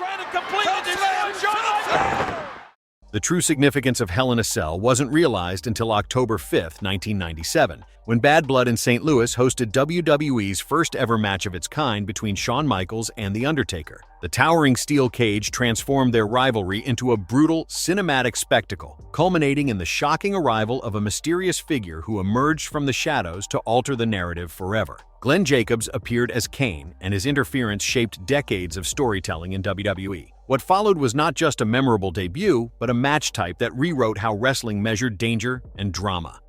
trying to completely destroy Shawn. The true significance of Hell in a Cell wasn't realized until October 5, 1997, when Bad Blood in St. Louis hosted WWE's first ever match of its kind between Shawn Michaels and The Undertaker. The towering steel cage transformed their rivalry into a brutal, cinematic spectacle, culminating in the shocking arrival of a mysterious figure who emerged from the shadows to alter the narrative forever. Glenn Jacobs appeared as Kane, and his interference shaped decades of storytelling in WWE. What followed was not just a memorable debut, but a match type that rewrote how wrestling measured danger and drama.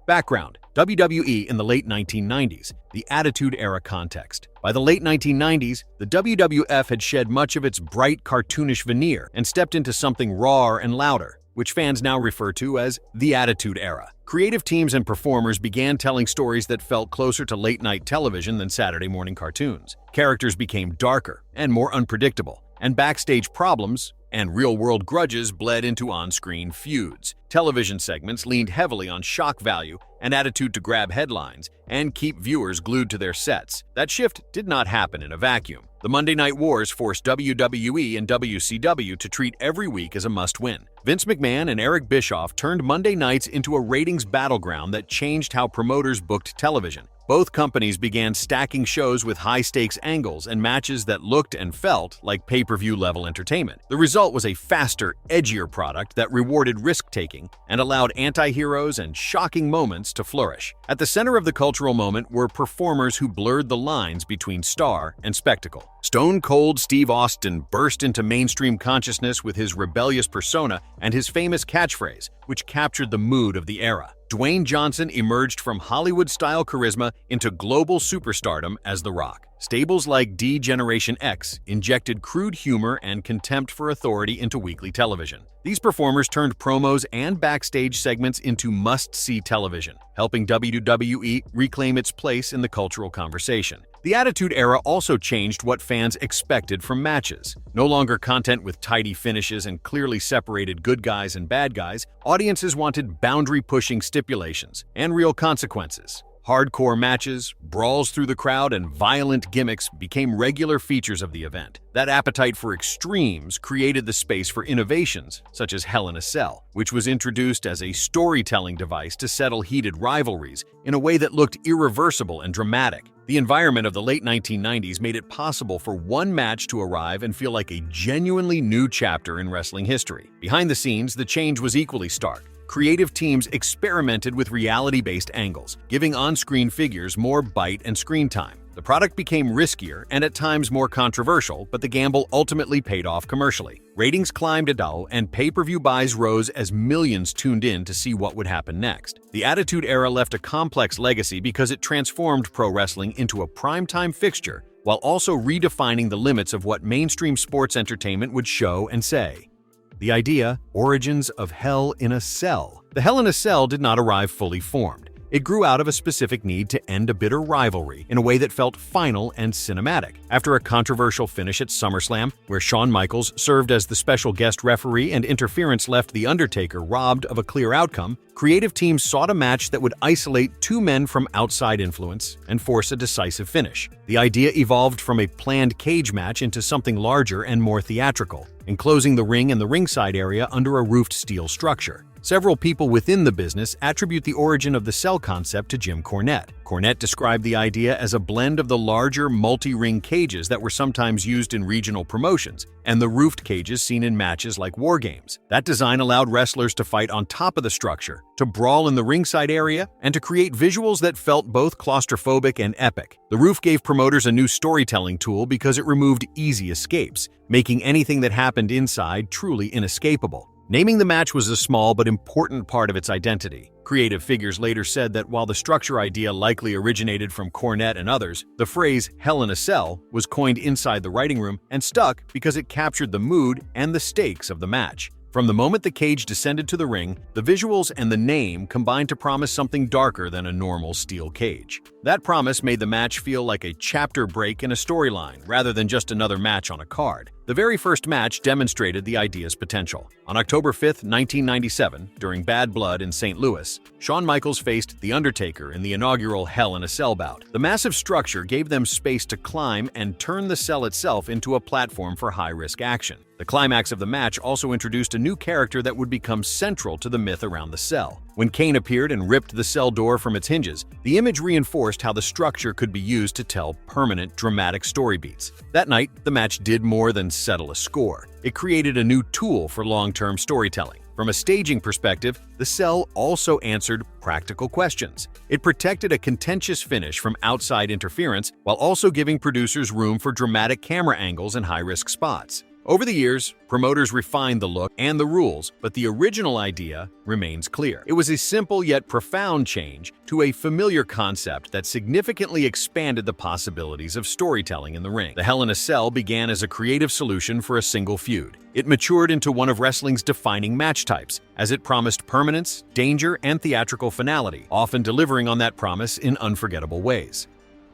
Background: WWE in the late 1990s, the Attitude Era context. By the late 1990s, the WWF had shed much of its bright, cartoonish veneer and stepped into something rawer and louder, which fans now refer to as the Attitude Era. Creative teams and performers began telling stories that felt closer to late-night television than Saturday morning cartoons. Characters became darker and more unpredictable, and backstage problems and real-world grudges bled into on-screen feuds. Television segments leaned heavily on shock value and attitude to grab headlines and keep viewers glued to their sets. That shift did not happen in a vacuum. The Monday Night Wars forced WWE and WCW to treat every week as a must-win. Vince McMahon and Eric Bischoff turned Monday nights into a ratings battleground that changed how promoters booked television. Both companies began stacking shows with high-stakes angles and matches that looked and felt like pay-per-view level entertainment. The result was a faster, edgier product that rewarded risk-taking and allowed anti-heroes and shocking moments to flourish. At the center of the cultural moment were performers who blurred the lines between star and spectacle. Stone Cold Steve Austin burst into mainstream consciousness with his rebellious persona and his famous catchphrase, which captured the mood of the era. Dwayne Johnson emerged from Hollywood-style charisma into global superstardom as The Rock. Stables like D-Generation X injected crude humor and contempt for authority into weekly television. These performers turned promos and backstage segments into must-see television, helping WWE reclaim its place in the cultural conversation. The Attitude Era also changed what fans expected from matches. No longer content with tidy finishes and clearly separated good guys and bad guys, audiences wanted boundary-pushing stipulations and real consequences. Hardcore matches, brawls through the crowd, and violent gimmicks became regular features of the event. That appetite for extremes created the space for innovations, such as Hell in a Cell, which was introduced as a storytelling device to settle heated rivalries in a way that looked irreversible and dramatic. The environment of the late 1990s made it possible for one match to arrive and feel like a genuinely new chapter in wrestling history. Behind the scenes, the change was equally stark. Creative teams experimented with reality-based angles, giving on-screen figures more bite and screen time. The product became riskier and at times more controversial, but the gamble ultimately paid off commercially. Ratings climbed and pay-per-view buys rose as millions tuned in to see what would happen next. The Attitude Era left a complex legacy because it transformed pro wrestling into a primetime fixture while also redefining the limits of what mainstream sports entertainment would show and say. The idea, origins of Hell in a Cell. The Hell in a Cell did not arrive fully formed. It grew out of a specific need to end a bitter rivalry in a way that felt final and cinematic. After a controversial finish at SummerSlam, where Shawn Michaels served as the special guest referee and interference left The Undertaker robbed of a clear outcome, creative teams sought a match that would isolate two men from outside influence and force a decisive finish. The idea evolved from a planned cage match into something larger and more theatrical, enclosing the ring and the ringside area under a roofed steel structure. Several people within the business attribute the origin of the cell concept to Jim Cornette. Cornette described the idea as a blend of the larger multi-ring cages that were sometimes used in regional promotions and the roofed cages seen in matches like War Games. That design allowed wrestlers to fight on top of the structure, to brawl in the ringside area, and to create visuals that felt both claustrophobic and epic. The roof gave promoters a new storytelling tool because it removed easy escapes, making anything that happened inside truly inescapable. Naming the match was a small but important part of its identity. Creative figures later said that while the structure idea likely originated from Cornette and others, the phrase "Hell in a Cell" was coined inside the writing room and stuck because it captured the mood and the stakes of the match. From the moment the cage descended to the ring, the visuals and the name combined to promise something darker than a normal steel cage. That promise made the match feel like a chapter break in a storyline rather than just another match on a card. The very first match demonstrated the idea's potential. On October 5, 1997, during Bad Blood in St. Louis, Shawn Michaels faced The Undertaker in the inaugural Hell in a Cell bout. The massive structure gave them space to climb and turn the cell itself into a platform for high-risk action. The climax of the match also introduced a new character that would become central to the myth around the cell. When Kane appeared and ripped the cell door from its hinges, the image reinforced how the structure could be used to tell permanent, dramatic story beats. That night, the match did more than settle a score. It created a new tool for long-term storytelling. From a staging perspective, the cell also answered practical questions. It protected a contentious finish from outside interference while also giving producers room for dramatic camera angles and high-risk spots. Over the years, promoters refined the look and the rules, but the original idea remains clear. It was a simple yet profound change to a familiar concept that significantly expanded the possibilities of storytelling in the ring. The Hell in a Cell began as a creative solution for a single feud. It matured into one of wrestling's defining match types, as it promised permanence, danger, and theatrical finality, often delivering on that promise in unforgettable ways.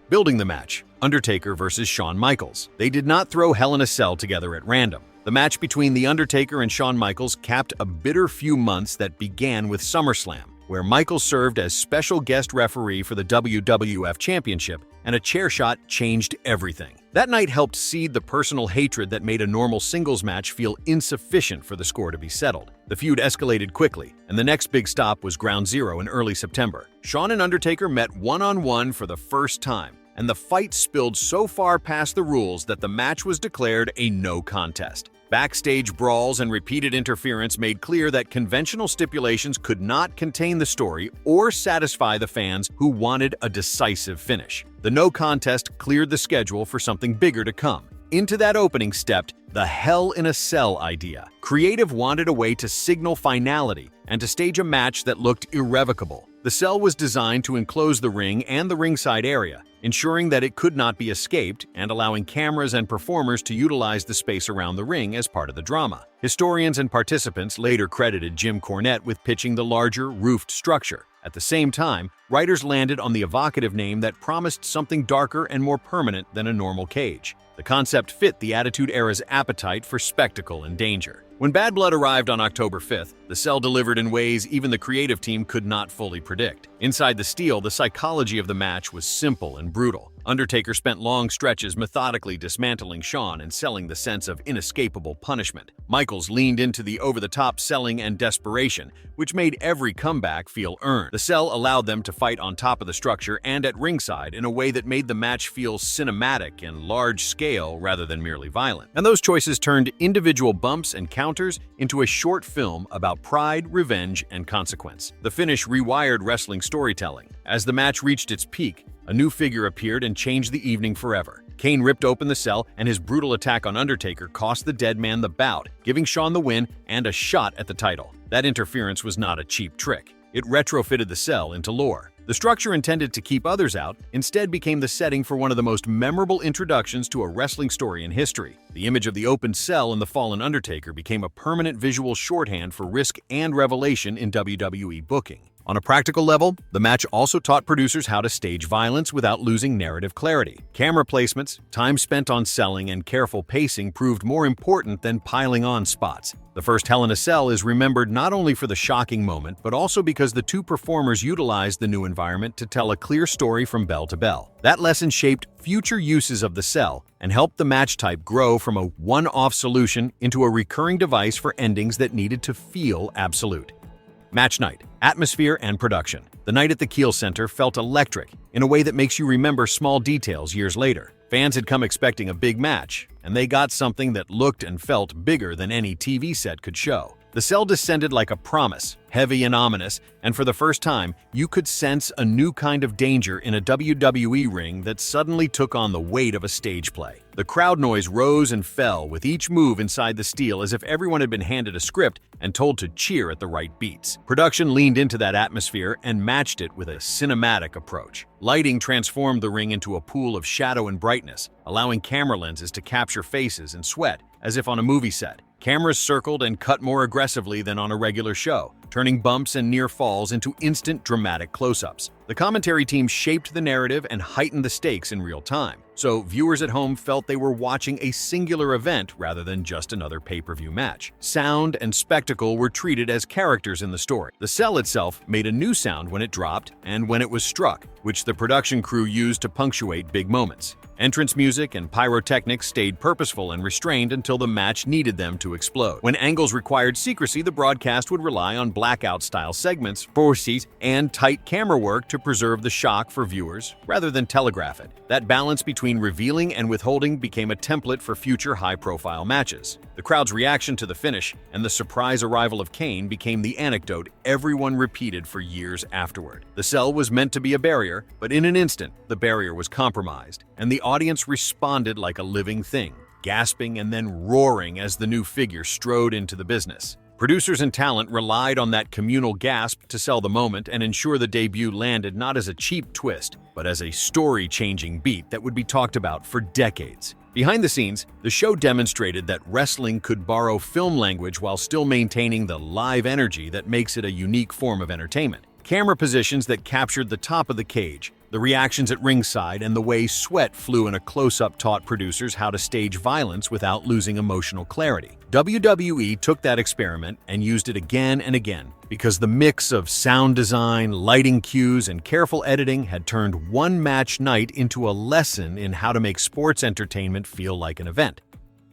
Building the match, Undertaker versus Shawn Michaels. They did not throw Hell in a Cell together at random. The match between The Undertaker and Shawn Michaels capped a bitter few months that began with SummerSlam, where Michaels served as special guest referee for the WWF Championship, and a chair shot changed everything. That night helped seed the personal hatred that made a normal singles match feel insufficient for the score to be settled. The feud escalated quickly, and the next big stop was Ground Zero in early September. Shawn and Undertaker met one-on-one for the first time, and the fight spilled so far past the rules that the match was declared a no contest. Backstage brawls and repeated interference made clear that conventional stipulations could not contain the story or satisfy the fans who wanted a decisive finish. The no contest cleared the schedule for something bigger to come. Into that opening stepped the Hell in a Cell idea. Creative wanted a way to signal finality and to stage a match that looked irrevocable. The cell was designed to enclose the ring and the ringside area, ensuring that it could not be escaped and allowing cameras and performers to utilize the space around the ring as part of the drama. Historians and participants later credited Jim Cornette with pitching the larger, roofed structure. At the same time, writers landed on the evocative name that promised something darker and more permanent than a normal cage. The concept fit the Attitude Era's appetite for spectacle and danger. When Bad Blood arrived on October 5th, the cell delivered in ways even the creative team could not fully predict. Inside the steel, the psychology of the match was simple and brutal. Undertaker spent long stretches methodically dismantling Shawn and selling the sense of inescapable punishment. Michaels leaned into the over-the-top selling and desperation, which made every comeback feel earned. The cell allowed them to fight on top of the structure and at ringside in a way that made the match feel cinematic and large-scale rather than merely violent. And those choices turned individual bumps and counters into a short film about pride, revenge, and consequence. The finish rewired wrestling storytelling. As the match reached its peak, a new figure appeared and changed the evening forever. Kane ripped open the cell, and his brutal attack on Undertaker cost the dead man the bout, giving Shawn the win and a shot at the title. That interference was not a cheap trick. It retrofitted the cell into lore. The structure intended to keep others out instead became the setting for one of the most memorable introductions to a wrestling story in history. The image of the opened cell and the fallen Undertaker became a permanent visual shorthand for risk and revelation in WWE booking. On a practical level, the match also taught producers how to stage violence without losing narrative clarity. Camera placements, time spent on selling, and careful pacing proved more important than piling on spots. The first Hell in a Cell is remembered not only for the shocking moment, but also because the two performers utilized the new environment to tell a clear story from bell to bell. That lesson shaped future uses of the cell and helped the match type grow from a one-off solution into a recurring device for endings that needed to feel absolute. Match night, atmosphere, and production. The night at the Kiel Center felt electric in a way that makes you remember small details years later. Fans had come expecting a big match, and they got something that looked and felt bigger than any TV set could show. The cell descended like a promise, heavy and ominous, and for the first time, you could sense a new kind of danger in a WWE ring that suddenly took on the weight of a stage play. The crowd noise rose and fell with each move inside the steel as if everyone had been handed a script and told to cheer at the right beats. Production leaned into that atmosphere and matched it with a cinematic approach. Lighting transformed the ring into a pool of shadow and brightness, allowing camera lenses to capture faces and sweat as if on a movie set. Cameras circled and cut more aggressively than on a regular show, turning bumps and near falls into instant dramatic close-ups. The commentary team shaped the narrative and heightened the stakes in real time. so viewers at home felt they were watching a singular event rather than just another pay-per-view match. Sound and spectacle were treated as characters in the story. The cell itself made a new sound when it dropped and when it was struck, which the production crew used to punctuate big moments. Entrance music and pyrotechnics stayed purposeful and restrained until the match needed them to explode. When angles required secrecy, the broadcast would rely on blackout-style segments, forces, and tight camera work to preserve the shock for viewers, rather than telegraph it. That balance between revealing and withholding became a template for future high-profile matches. The crowd's reaction to the finish and the surprise arrival of Kane became the anecdote everyone repeated for years afterward. The cell was meant to be a barrier, but in an instant, the barrier was compromised, and the audience responded like a living thing, gasping and then roaring as the new figure strode into the business. Producers and talent relied on that communal gasp to sell the moment and ensure the debut landed not as a cheap twist, but as a story-changing beat that would be talked about for decades. Behind the scenes, the show demonstrated that wrestling could borrow film language while still maintaining the live energy that makes it a unique form of entertainment. Camera positions that captured the top of the cage, the reactions at ringside, and the way sweat flew in a close-up taught producers how to stage violence without losing emotional clarity. WWE took that experiment and used it again and again because the mix of sound design, lighting cues, and careful editing had turned one match night into a lesson in how to make sports entertainment feel like an event.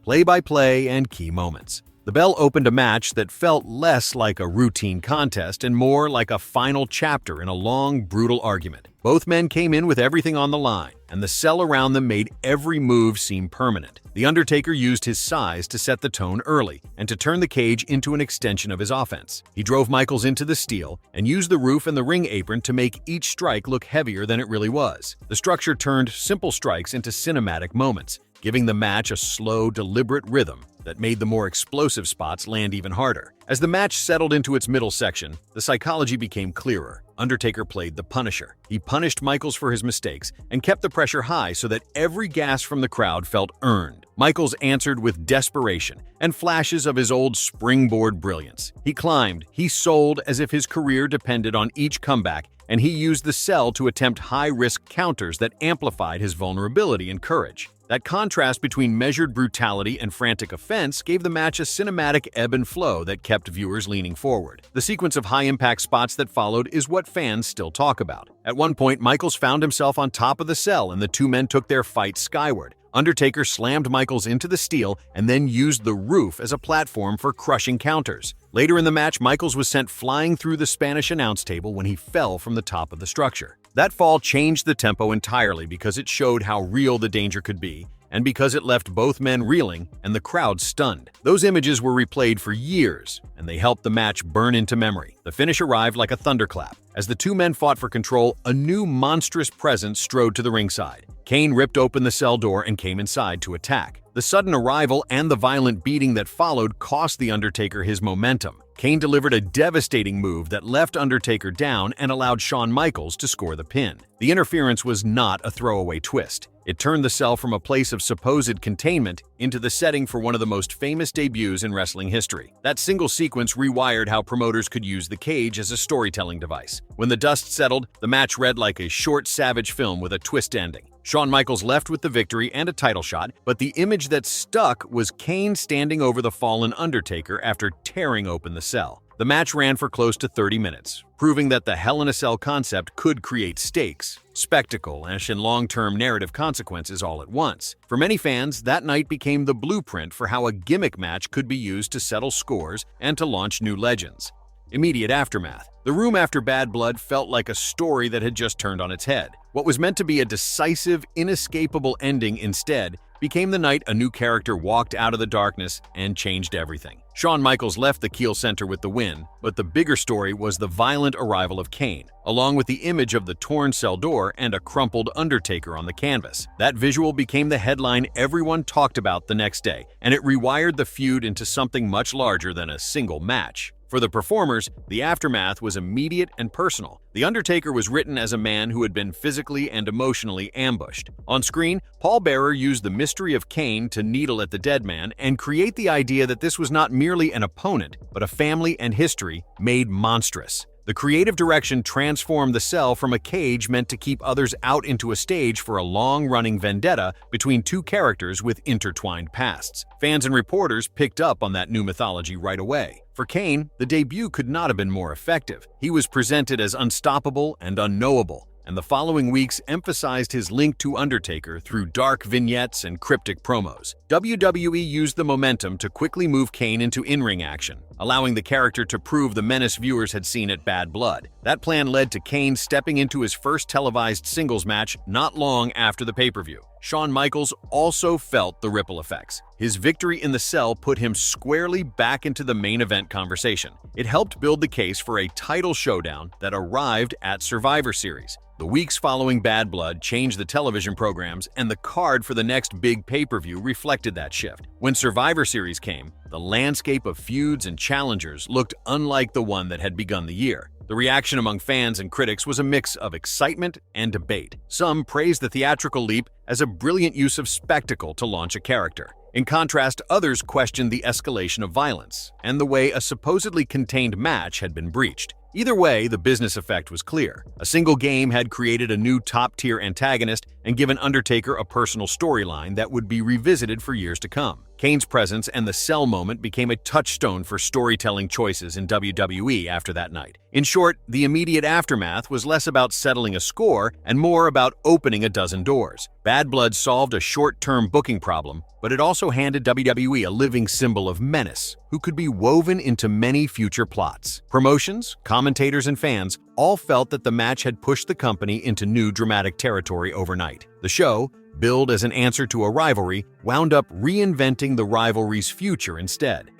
Play-by-play and key moments. The bell opened a match that felt less like a routine contest and more like a final chapter in a long, brutal argument. Both men came in with everything on the line, and the cell around them made every move seem permanent. The Undertaker used his size to set the tone early and to turn the cage into an extension of his offense. He drove Michaels into the steel and used the roof and the ring apron to make each strike look heavier than it really was. The structure turned simple strikes into cinematic moments, giving the match a slow, deliberate rhythm that made the more explosive spots land even harder. As the match settled into its middle section, the psychology became clearer. Undertaker played the Punisher. He punished Michaels for his mistakes and kept the pressure high so that every gasp from the crowd felt earned. Michaels answered with desperation and flashes of his old springboard brilliance. He climbed, he sold as if his career depended on each comeback, and he used the cell to attempt high-risk counters that amplified his vulnerability and courage. That contrast between measured brutality and frantic offense gave the match a cinematic ebb and flow that kept viewers leaning forward. The sequence of high-impact spots that followed is what fans still talk about. At one point, Michaels found himself on top of the cell and the two men took their fight skyward. Undertaker slammed Michaels into the steel and then used the roof as a platform for crushing counters. Later in the match, Michaels was sent flying through the Spanish announce table when he fell from the top of the structure. That fall changed the tempo entirely because it showed how real the danger could be, and because it left both men reeling and the crowd stunned. Those images were replayed for years, and they helped the match burn into memory. The finish arrived like a thunderclap. As the two men fought for control, a new monstrous presence strode to the ringside. Kane ripped open the cell door and came inside to attack. The sudden arrival and the violent beating that followed cost The Undertaker his momentum. Kane delivered a devastating move that left Undertaker down and allowed Shawn Michaels to score the pin. The interference was not a throwaway twist. It turned the cell from a place of supposed containment into the setting for one of the most famous debuts in wrestling history. That single sequence rewired how promoters could use the cage as a storytelling device. When the dust settled, the match read like a short, savage film with a twist ending. Shawn Michaels left with the victory and a title shot, but the image that stuck was Kane standing over the fallen Undertaker after tearing open the cell. The match ran for close to 30 minutes, proving that the Hell in a Cell concept could create stakes, spectacle, and long-term narrative consequences all at once. For many fans, that night became the blueprint for how a gimmick match could be used to settle scores and to launch new legends. Immediate aftermath. The room after Bad Blood felt like a story that had just turned on its head. What was meant to be a decisive, inescapable ending instead became the night a new character walked out of the darkness and changed everything. Shawn Michaels left the Kiel Center with the win, but the bigger story was the violent arrival of Kane, along with the image of the torn cell door and a crumpled Undertaker on the canvas. That visual became the headline everyone talked about the next day, and it rewired the feud into something much larger than a single match. For the performers, the aftermath was immediate and personal. The Undertaker was written as a man who had been physically and emotionally ambushed. On screen, Paul Bearer used the mystery of Kane to needle at the dead man and create the idea that this was not merely an opponent, but a family and history made monstrous. The creative direction transformed the cell from a cage meant to keep others out into a stage for a long-running vendetta between two characters with intertwined pasts. Fans and reporters picked up on that new mythology right away. For Kane, the debut could not have been more effective. He was presented as unstoppable and unknowable, and the following weeks emphasized his link to Undertaker through dark vignettes and cryptic promos. WWE used the momentum to quickly move Kane into in-ring action, allowing the character to prove the menace viewers had seen at Bad Blood. That plan led to Kane stepping into his first televised singles match not long after the pay-per-view. Shawn Michaels also felt the ripple effects. His victory in the cell put him squarely back into the main event conversation. It helped build the case for a title showdown that arrived at Survivor Series. The weeks following Bad Blood changed the television programs, and the card for the next big pay-per-view reflected that shift. When Survivor Series came, the landscape of feuds and challengers looked unlike the one that had begun the year. The reaction among fans and critics was a mix of excitement and debate. Some praised the theatrical leap as a brilliant use of spectacle to launch a character. In contrast, others questioned the escalation of violence and the way a supposedly contained match had been breached. Either way, the business effect was clear. A single game had created a new top-tier antagonist and given Undertaker a personal storyline that would be revisited for years to come. Kane's presence and the Cell moment became a touchstone for storytelling choices in WWE after that night. In short, the immediate aftermath was less about settling a score and more about opening a dozen doors. Bad Blood solved a short-term booking problem, but it also handed WWE a living symbol of menace who could be woven into many future plots. Promotions, commentators, and fans all felt that the match had pushed the company into new dramatic territory overnight. The show, billed as an answer to a rivalry, wound up reinventing the rivalry's future instead.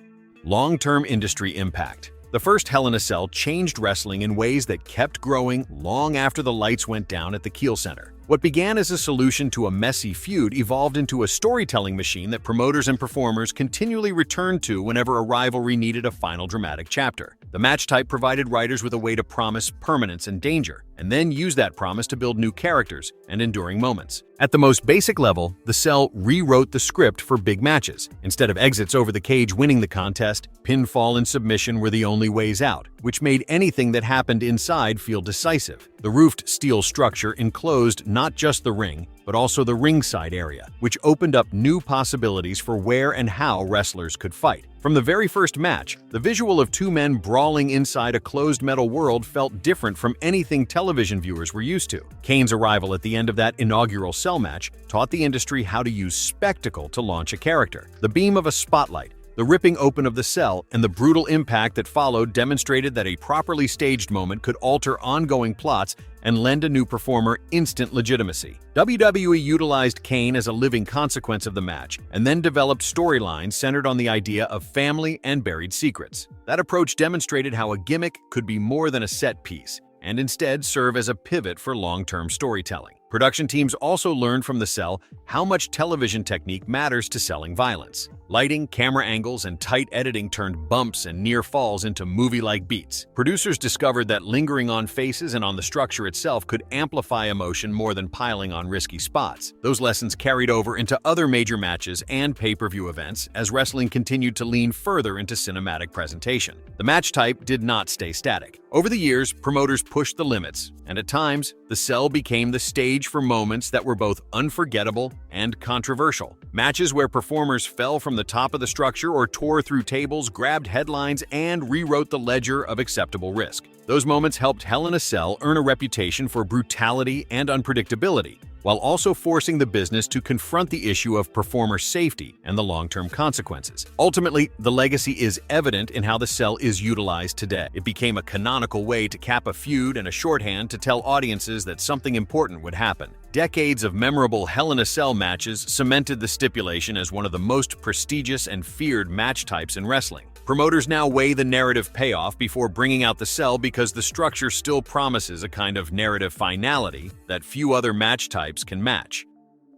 Long-term industry impact. The first Hell in a Cell changed wrestling in ways that kept growing long after the lights went down at the Kiel Center. What began as a solution to a messy feud evolved into a storytelling machine that promoters and performers continually returned to whenever a rivalry needed a final dramatic chapter. The match type provided writers with a way to promise permanence and danger, and then use that promise to build new characters and enduring moments. At the most basic level, the Cell rewrote the script for big matches. Instead of exits over the cage winning the contest, pinfall and submission were the only ways out, which made anything that happened inside feel decisive. The roofed steel structure enclosed not just the ring, but also the ringside area, which opened up new possibilities for where and how wrestlers could fight. From the very first match, the visual of two men brawling inside a closed metal world felt different from anything television viewers were used to. Kane's arrival at the end of that inaugural Cell match taught the industry how to use spectacle to launch a character. The beam of a spotlight, the ripping open of the Cell, and the brutal impact that followed demonstrated that a properly staged moment could alter ongoing plots and lend a new performer instant legitimacy. WWE utilized Kane as a living consequence of the match, and then developed storylines centered on the idea of family and buried secrets. That approach demonstrated how a gimmick could be more than a set piece, and instead serve as a pivot for long-term storytelling. Production teams also learned from the Cell how much television technique matters to selling violence. Lighting, camera angles, and tight editing turned bumps and near falls into movie-like beats. Producers discovered that lingering on faces and on the structure itself could amplify emotion more than piling on risky spots. Those lessons carried over into other major matches and pay-per-view events as wrestling continued to lean further into cinematic presentation. The match type did not stay static. Over the years, promoters pushed the limits, and at times, the Cell became the stage for moments that were both unforgettable and controversial. Matches where performers fell from the top of the structure or tore through tables, grabbed headlines, and rewrote the ledger of acceptable risk. Those moments helped Hell in a Cell earn a reputation for brutality and unpredictability, while also forcing the business to confront the issue of performer safety and the long-term consequences. Ultimately, the legacy is evident in how the Cell is utilized today. It became a canonical way to cap a feud and a shorthand to tell audiences that something important would happen. Decades of memorable Hell in a Cell matches cemented the stipulation as one of the most prestigious and feared match types in wrestling. Promoters now weigh the narrative payoff before bringing out the Cell because the structure still promises a kind of narrative finality that few other match types can match.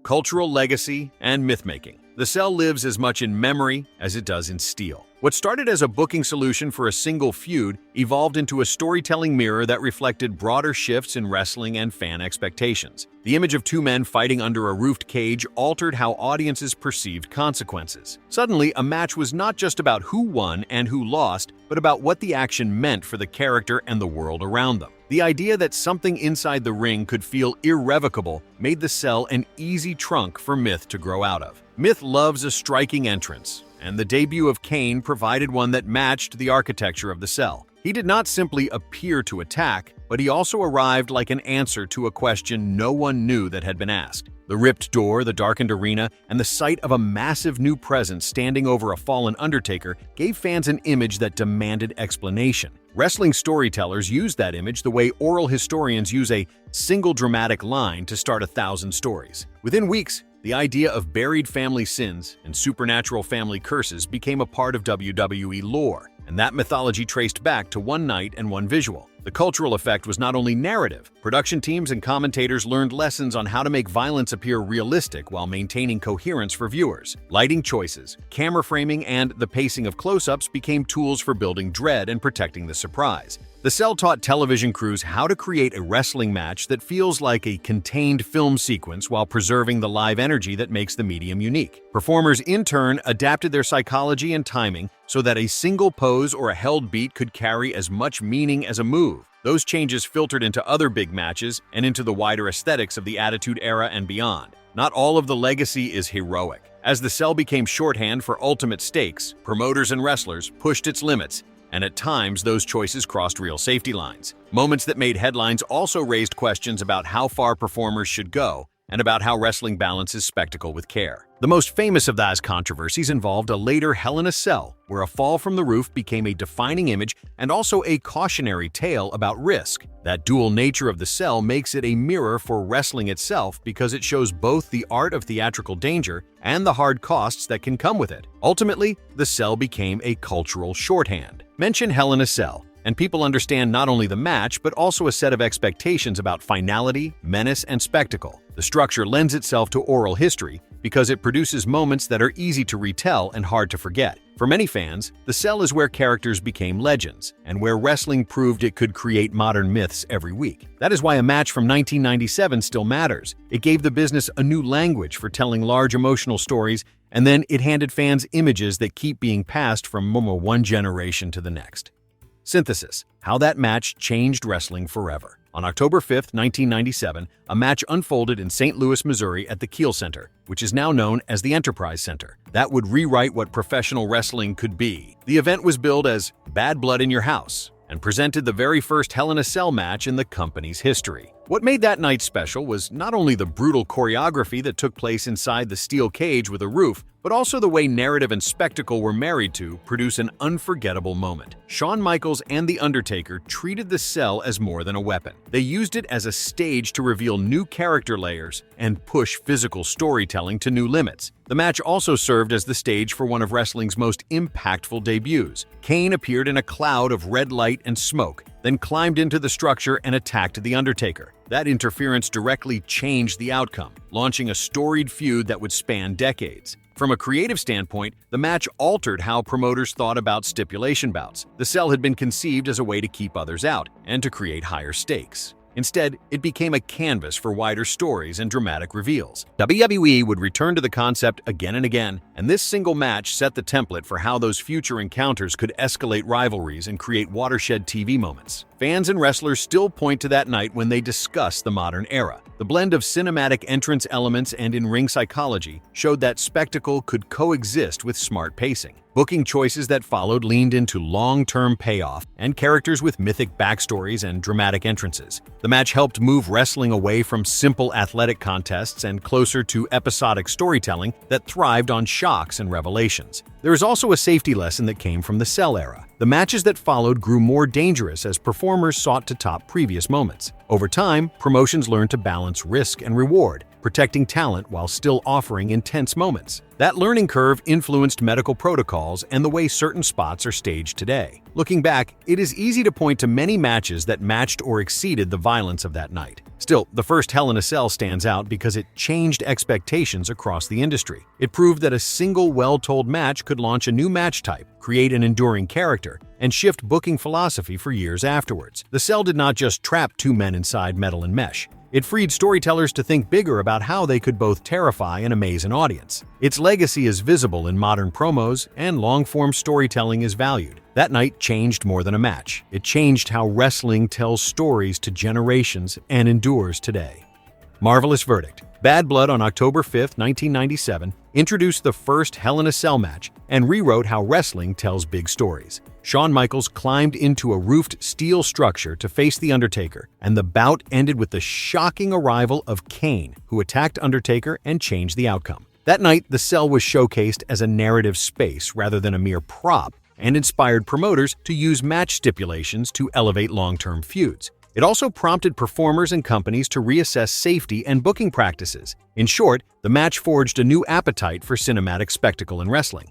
Cultural legacy and mythmaking. The Cell lives as much in memory as it does in steel. What started as a booking solution for a single feud evolved into a storytelling mirror that reflected broader shifts in wrestling and fan expectations. The image of two men fighting under a roofed cage altered how audiences perceived consequences. Suddenly, a match was not just about who won and who lost, but about what the action meant for the character and the world around them. The idea that something inside the ring could feel irrevocable made the Cell an easy trunk for Myth to grow out of. Myth loves a striking entrance, and the debut of Kane provided one that matched the architecture of the Cell. He did not simply appear to attack, but he also arrived like an answer to a question no one knew that had been asked. The ripped door, the darkened arena, and the sight of a massive new presence standing over a fallen Undertaker gave fans an image that demanded explanation. Wrestling storytellers use that image the way oral historians use a single dramatic line to start 1,000 stories. Within weeks, the idea of buried family sins and supernatural family curses became a part of WWE lore, and that mythology traced back to one night and one visual. The cultural effect was not only narrative. Production teams and commentators learned lessons on how to make violence appear realistic while maintaining coherence for viewers. Lighting choices, camera framing, and the pacing of close-ups became tools for building dread and protecting the surprise. The Cell taught television crews how to create a wrestling match that feels like a contained film sequence while preserving the live energy that makes the medium unique. Performers, in turn, adapted their psychology and timing so that a single pose or a held beat could carry as much meaning as a move. Those changes filtered into other big matches and into the wider aesthetics of the Attitude Era and beyond. Not all of the legacy is heroic. As the Cell became shorthand for ultimate stakes, promoters and wrestlers pushed its limits, and at times those choices crossed real safety lines. Moments that made headlines also raised questions about how far performers should go and about how wrestling balances spectacle with care. The most famous of those controversies involved a later Hell in a Cell, where a fall from the roof became a defining image and also a cautionary tale about risk. That dual nature of the Cell makes it a mirror for wrestling itself because it shows both the art of theatrical danger and the hard costs that can come with it. Ultimately, the Cell became a cultural shorthand. Mention Hell in a Cell, and people understand not only the match, but also a set of expectations about finality, menace, and spectacle. The structure lends itself to oral history because it produces moments that are easy to retell and hard to forget. For many fans, the Cell is where characters became legends, and where wrestling proved it could create modern myths every week. That is why a match from 1997 still matters. It gave the business a new language for telling large emotional stories, and then it handed fans images that keep being passed from one generation to the next. Synthesis: how that match changed wrestling forever. On October 5, 1997, a match unfolded in St. Louis, Missouri at the Kiel Center, which is now known as the Enterprise Center. That would rewrite what professional wrestling could be. The event was billed as Bad Blood in Your House and presented the very first Hell in a Cell match in the company's history. What made that night special was not only the brutal choreography that took place inside the steel cage with a roof, but also the way narrative and spectacle were married to produce an unforgettable moment. Shawn Michaels and The Undertaker treated the Cell as more than a weapon. They used it as a stage to reveal new character layers and push physical storytelling to new limits. The match also served as the stage for one of wrestling's most impactful debuts. Kane appeared in a cloud of red light and smoke, then climbed into the structure and attacked The Undertaker. That interference directly changed the outcome, launching a storied feud that would span decades. From a creative standpoint, the match altered how promoters thought about stipulation bouts. The Cell had been conceived as a way to keep others out and to create higher stakes. Instead, it became a canvas for wider stories and dramatic reveals. WWE would return to the concept again and again, and this single match set the template for how those future encounters could escalate rivalries and create watershed TV moments. Fans and wrestlers still point to that night when they discuss the modern era. The blend of cinematic entrance elements and in-ring psychology showed that spectacle could coexist with smart pacing. Booking choices that followed leaned into long-term payoff and characters with mythic backstories and dramatic entrances. The match helped move wrestling away from simple athletic contests and closer to episodic storytelling that thrived on shocks and revelations. There is also a safety lesson that came from the Cell era. The matches that followed grew more dangerous as performers sought to top previous moments. Over time, promotions learned to balance risk and reward, protecting talent while still offering intense moments. That learning curve influenced medical protocols and the way certain spots are staged today. Looking back, it is easy to point to many matches that matched or exceeded the violence of that night. Still, the first Hell in a Cell stands out because it changed expectations across the industry. It proved that a single well-told match could launch a new match type, create an enduring character, and shift booking philosophy for years afterwards. The Cell did not just trap two men inside metal and mesh. It freed storytellers to think bigger about how they could both terrify and amaze an audience. Its legacy is visible in modern promos, and long-form storytelling is valued. That night changed more than a match. It changed how wrestling tells stories to generations and endures today. Marvelous verdict. Bad Blood on October 5, 1997, introduced the first Hell in a Cell match and rewrote how wrestling tells big stories. Shawn Michaels climbed into a roofed steel structure to face The Undertaker, and the bout ended with the shocking arrival of Kane, who attacked Undertaker and changed the outcome. That night, the Cell was showcased as a narrative space rather than a mere prop, and inspired promoters to use match stipulations to elevate long-term feuds. It also prompted performers and companies to reassess safety and booking practices. In short, the match forged a new appetite for cinematic spectacle in wrestling.